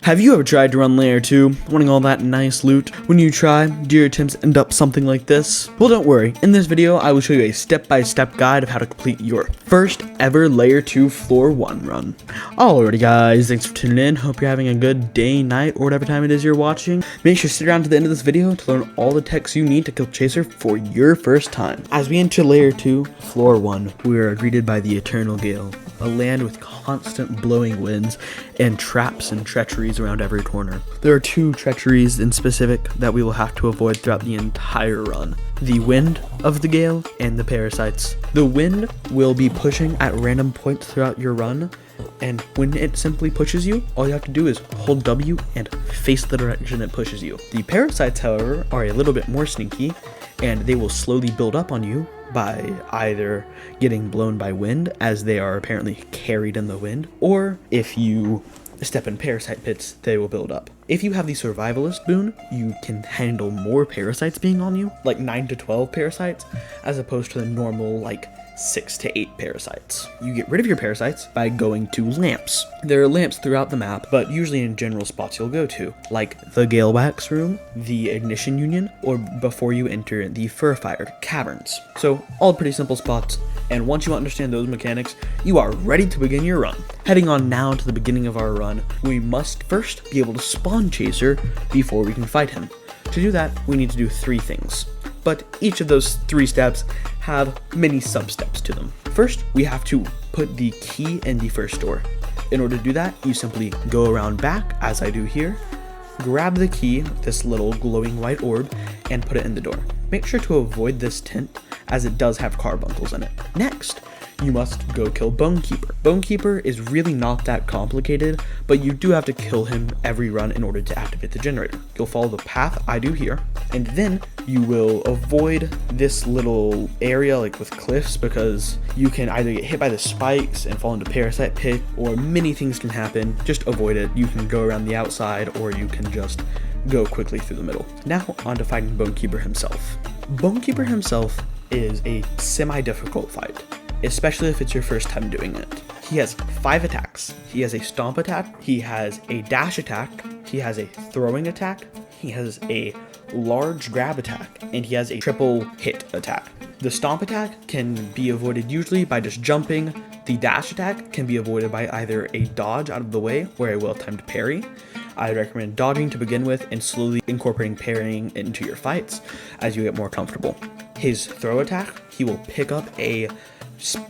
Have you ever tried to run layer 2, wanting all that nice loot? When you try, do your attempts end up something like this? Well, don't worry. In this video, I will show you a step-by-step guide of how to complete your first ever layer 2 floor 1 run. Alrighty guys, thanks for tuning in. Hope you're having a good day, night, or whatever time it is you're watching. Make sure to stick around to the end of this video to learn all the techs you need to kill Chaser for your first time. As we enter layer 2, floor 1, we are greeted by the Eternal Gale, a land with constant blowing winds and traps and treacheries around every corner. There are two treacheries in specific that we will have to avoid throughout the entire run: the wind of the gale and the parasites. The wind will be pushing at random points throughout your run, and when it simply pushes you, all you have to do is hold W and face the direction it pushes you. The parasites, however, are a little bit more sneaky, and they will slowly build up on you by either getting blown by wind, as they are apparently carried in the wind, or if you step in parasite pits, they will build up. If you have the survivalist boon, you can handle more parasites being on you, like 9 to 12 parasites, as opposed to the normal like 6 to 8 parasites. You get rid of your parasites by going to lamps. There are lamps throughout the map, but usually in general spots you'll go to, like the Galewax room, the Ignition Union, or before you enter the Fur-Fired caverns. So all pretty simple spots, and once you understand those mechanics, you are ready to begin your run. Heading on now to the beginning of our run, we must first be able to spawn Chaser before we can fight him. To do that, we need to do 3 things. But each of those 3 steps have many sub-steps to them. First, we have to put the key in the first door. In order to do that, you simply go around back, as I do here, grab the key, this little glowing white orb, and put it in the door. Make sure to avoid this tent, as it does have carbuncles in it. Next, you must go kill Bonekeeper. Bonekeeper is really not that complicated, but you do have to kill him every run in order to activate the generator. You'll follow the path I do here, and then you will avoid this little area like with cliffs, because you can either get hit by the spikes and fall into parasite pit, or many things can happen. Just avoid it. You can go around the outside, or you can just go quickly through the middle. Now on to fighting Bonekeeper himself. Bonekeeper himself is a semi-difficult fight, especially if it's your first time doing it. He has 5 attacks. He has a stomp attack, he has a dash attack, he has a throwing attack, he has a large grab attack, and he has a triple hit attack. The stomp attack can be avoided usually by just jumping. The dash attack can be avoided by either a dodge out of the way or a well-timed parry. I recommend dodging to begin with and slowly incorporating parrying into your fights as you get more comfortable. His throw attack, he will pick up a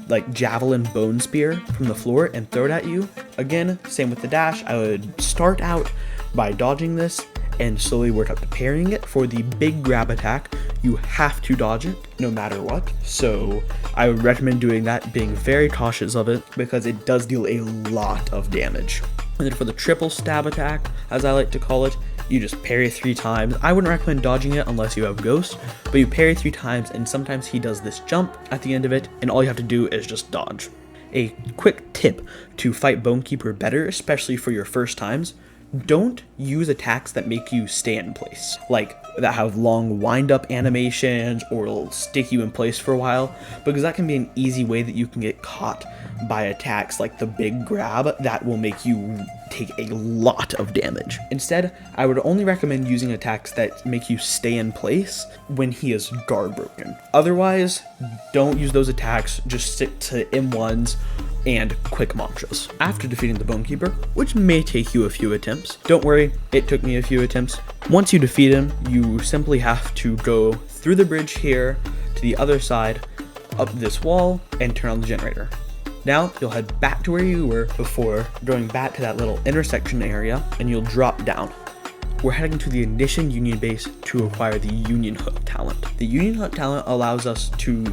like javelin bone spear from the floor and throw it at you. Again, same with the dash. I would start out by dodging this and slowly work up to parrying it. For the big grab attack, you have to dodge it no matter what. So I would recommend doing that, being very cautious of it, because it does deal a lot of damage. And then for the triple stab attack, as I like to call it, you just parry 3 times. I wouldn't recommend dodging it unless you have Ghost, but you parry 3 times, and sometimes he does this jump at the end of it, and all you have to do is just dodge. A quick tip to fight Bonekeeper better, especially for your first times: don't use attacks that make you stay in place, like that have long wind-up animations or will stick you in place for a while, because that can be an easy way that you can get caught by attacks like the big grab that will make you take a lot of damage. Instead, I would only recommend using attacks that make you stay in place when he is guard broken. Otherwise, don't use those attacks, just stick to M1s and quick mantras. After defeating the Bonekeeper, which may take you a few attempts, don't worry, it took me a few attempts. Once you defeat him, you simply have to go through the bridge here to the other side, up this wall, and turn on the generator. Now you'll head back to where you were before, going back to that little intersection area, and you'll drop down. We're heading to the Ignition Union base to acquire the Union Hook talent. The Union Hook talent allows us to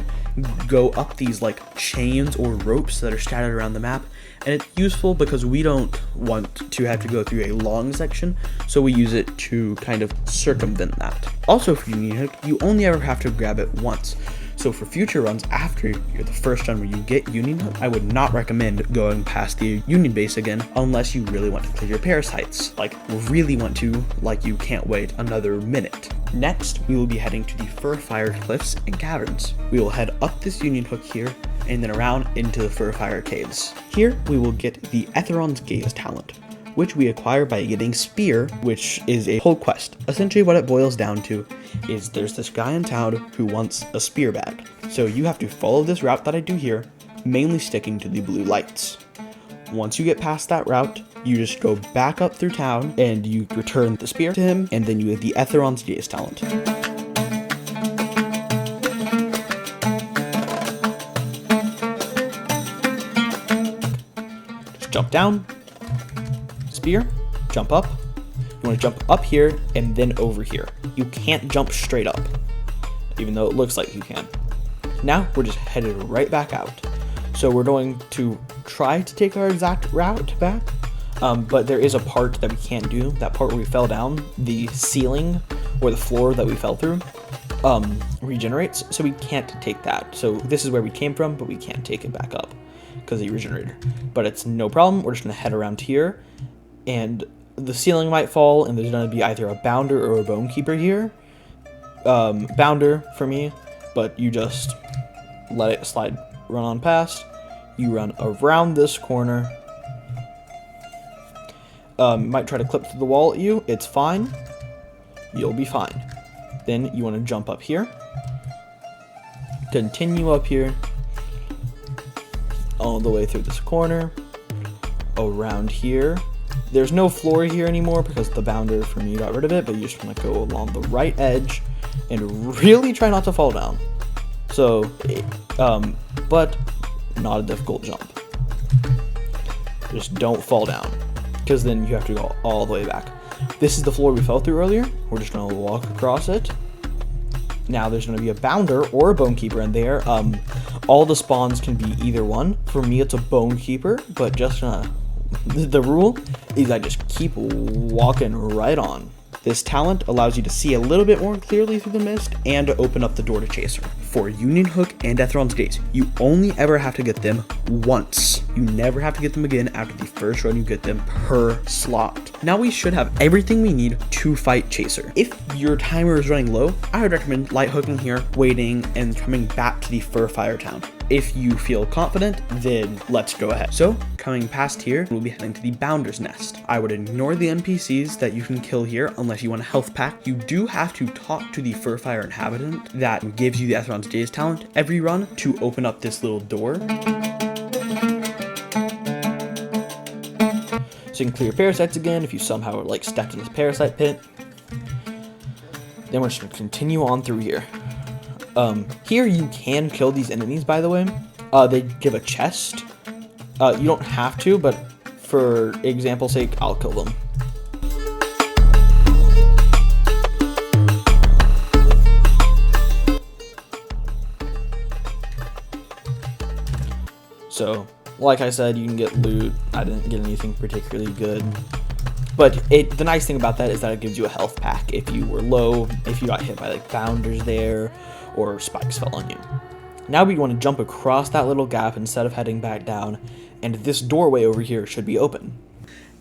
go up these like chains or ropes that are scattered around the map, and it's useful because we don't want to have to go through a long section, so we use it to kind of circumvent that. Also for Union Hook, you only ever have to grab it once. So for future runs after you're the first run where you get Union Hook, I would not recommend going past the Union base again unless you really want to clear your parasites. Like really want to, like you can't wait another minute. Next, we will be heading to the Fur-Fired cliffs and caverns. We will head up this Union Hook here and then around into the Fur-Fire caves. Here we will get the Ethirons Gaze talent. which we acquire by getting Spear, which is a whole quest. Essentially what it boils down to is there's this guy in town who wants a spear bag. So you have to follow this route that I do here, mainly sticking to the blue lights. Once you get past that route, you just go back up through town and you return the spear to him, and then you get the Ethirons gaze talent. Just jump down, spear, jump up. You want to jump up here and then over here. You can't jump straight up, even though it looks like you can. Now we're just headed right back out. So we're going to try to take our exact route back, but there is a part that we can't do. That part where we fell down, the ceiling or the floor that we fell through regenerates, so we can't take that. So this is where we came from, but we can't take it back up because it regenerated. But it's no problem. We're just gonna head around here, and the ceiling might fall, and there's gonna be either a bounder or a bonekeeper here. Bounder for me, but you just let it slide, run on past. You run around this corner. Might try to clip through the wall at you. It's fine. You'll be fine. Then you want to jump up here. Continue up here. All the way through this corner. Around here. There's no floor here anymore because the bounder for me got rid of it, but you just want to go along the right edge and really try not to fall down. So, but not a difficult jump. Just don't fall down, because then you have to go all the way back. This is the floor we fell through earlier. We're just gonna walk across it. Now there's gonna be a bounder or a bonekeeper in there. All the spawns can be either one. For me, it's a bonekeeper, but just the rule is I just keep walking right on. This talent allows you to see a little bit more clearly through the mist and to open up the door to Chaser. For Union Hook and Ethirons Gaze, you only ever have to get them once. You never have to get them again after the first run you get them per slot. Now we should have everything we need to fight Chaser. If your timer is running low, I would recommend light hooking here, waiting, and coming back to the Furfire town. If you feel confident, then let's go ahead. So, coming past here, we'll be heading to the Bounder's Nest. I would ignore the NPCs that you can kill here unless you want a health pack. You do have to talk to the Furfire inhabitant that gives you the Ethirons Gaze talent every run to open up this little door. So you can clear parasites again if you somehow like stepped in this parasite pit. Then we're just gonna continue on through here. Here you can kill these enemies, by the way. They give a chest. You don't have to, but for example's sake, I'll kill them. So, like I said, you can get loot. I didn't get anything particularly good. But the nice thing about that is that it gives you a health pack if you were low, if you got hit by like bounders there, or spikes fell on you. Now we want to jump across that little gap instead of heading back down, and this doorway over here should be open.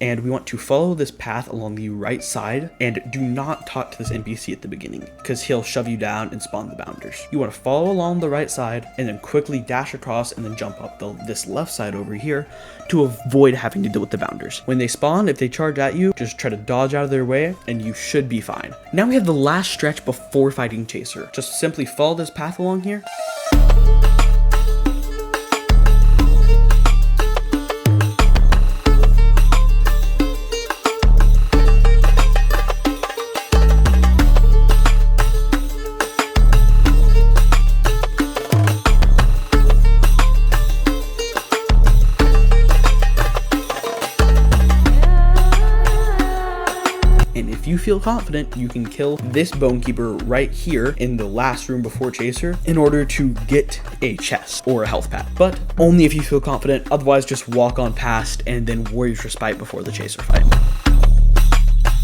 And we want to follow this path along the right side, and do not talk to this NPC at the beginning, because he'll shove you down and spawn the bounders. You want to follow along the right side, and then quickly dash across and then jump up this left side over here to avoid having to deal with the bounders. When they spawn, if they charge at you, just try to dodge out of their way, and you should be fine. Now we have the last stretch before fighting Chaser. Just simply follow this path along here. If you feel confident, you can kill this Bonekeeper right here in the last room before Chaser in order to get a chest or a health pack, but only if you feel confident. Otherwise, just walk on past and then Warrior's Respite before the Chaser fight.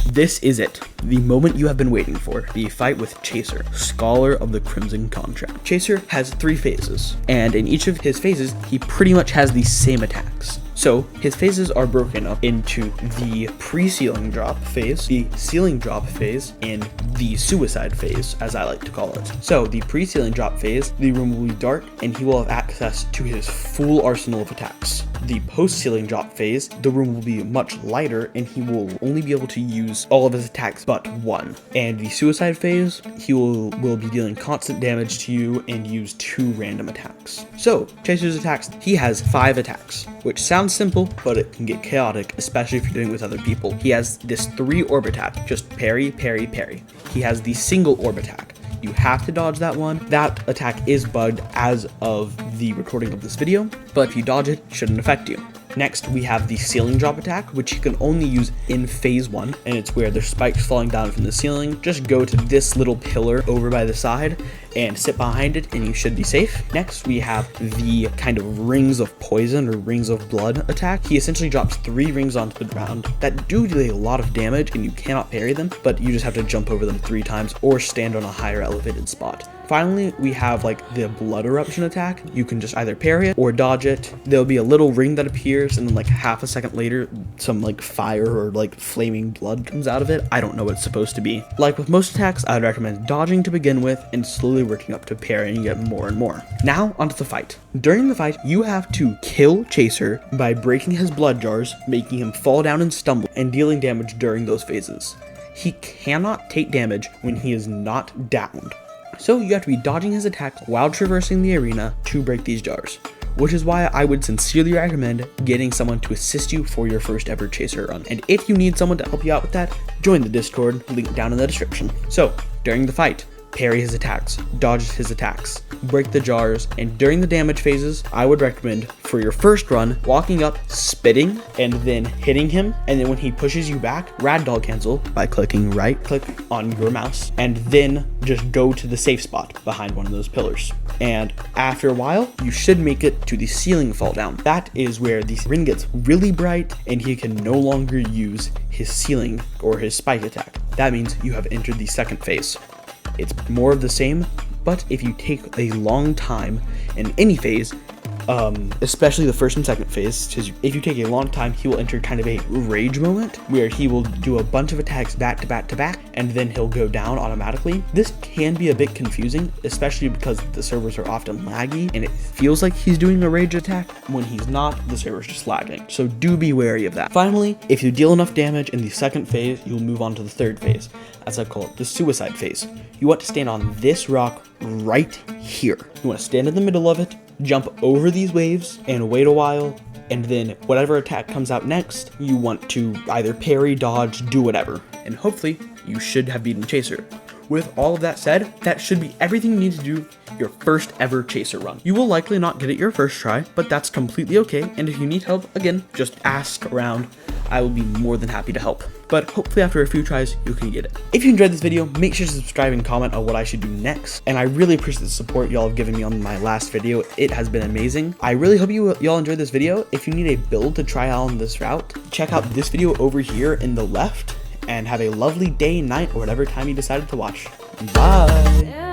This is it, the moment you have been waiting for, the fight with Chaser, Scholar of the Crimson Contract. Chaser has 3 phases, and in each of his phases, he pretty much has the same attacks. So, his phases are broken up into the pre-ceiling drop phase, the ceiling drop phase, and the suicide phase, as I like to call it. So, the pre-ceiling drop phase, the room will be dark, and he will have access to his full arsenal of attacks. the post-ceiling drop phase, the room will be much lighter and he will only be able to use all of his attacks but one. And the suicide phase, he will be dealing constant damage to you and use 2 random attacks. So, Chaser's attacks, he has 5 attacks, which sounds simple, but it can get chaotic, especially if you're doing it with other people. He has this 3 orb attack, just parry, parry, parry. He has the single orb attack. You have to dodge that one. That attack is bugged as of the recording of this video, but if you dodge it, it shouldn't affect you. Next, we have the ceiling drop attack, which you can only use in phase 1, and it's where there's spikes falling down from the ceiling. Just go to this little pillar over by the side and sit behind it and you should be safe. Next, we have the kind of rings of poison or rings of blood attack. He essentially drops 3 rings onto the ground that do deal a lot of damage and you cannot parry them, but you just have to jump over them 3 times or stand on a higher elevated spot. Finally, we have like the blood eruption attack. You can just either parry it or dodge it. There'll be a little ring that appears and then like half a second later, some like fire or like flaming blood comes out of it. I don't know what it's supposed to be. Like with most attacks, I would recommend dodging to begin with and slowly working up to parrying and get more and more. Now onto the fight. During the fight, you have to kill Chaser by breaking his blood jars, making him fall down and stumble, and dealing damage during those phases. He cannot take damage when he is not downed. So you have to be dodging his attacks while traversing the arena to break these jars, which is why I would sincerely recommend getting someone to assist you for your first ever Chaser run. And if you need someone to help you out with that, join the Discord, link down in the description. So during the fight, parry his attacks, dodge his attacks, break the jars, and during the damage phases, I would recommend for your first run, walking up, spitting, and then hitting him, and then when he pushes you back, ragdoll cancel by clicking right click on your mouse, and then just go to the safe spot behind one of those pillars. And after a while, you should make it to the ceiling fall down. That is where the ring gets really bright and he can no longer use his ceiling or his spike attack. That means you have entered the second phase. It's more of the same, but if you take a long time in any phase, especially the first and second phase, because if you take a long time, he will enter kind of a rage moment where he will do a bunch of attacks back to back to back, and then he'll go down automatically. This can be a bit confusing, especially because the servers are often laggy, and it feels like he's doing a rage attack when he's not. The server's just lagging, so do be wary of that. Finally, if you deal enough damage in the second phase, you'll move on to the third phase, as I call it, the suicide phase. You want to stand on this rock right here. You want to stand in the middle of it, jump over these waves, and wait a while, and then whatever attack comes out next, you want to either parry, dodge, do whatever, and hopefully you should have beaten Chaser. With all of that said, that should be everything you need to do your first ever Chaser run. You will likely not get it your first try, but that's completely okay, and if you need help, again, just ask around. I will be more than happy to help. But hopefully after a few tries, you can get it. If you enjoyed this video, make sure to subscribe and comment on what I should do next. And I really appreciate the support y'all have given me on my last video. It has been amazing. I really hope y'all enjoyed this video. If you need a build to try out on this route, check out this video over here in the left, and have a lovely day, night, or whatever time you decided to watch. Bye!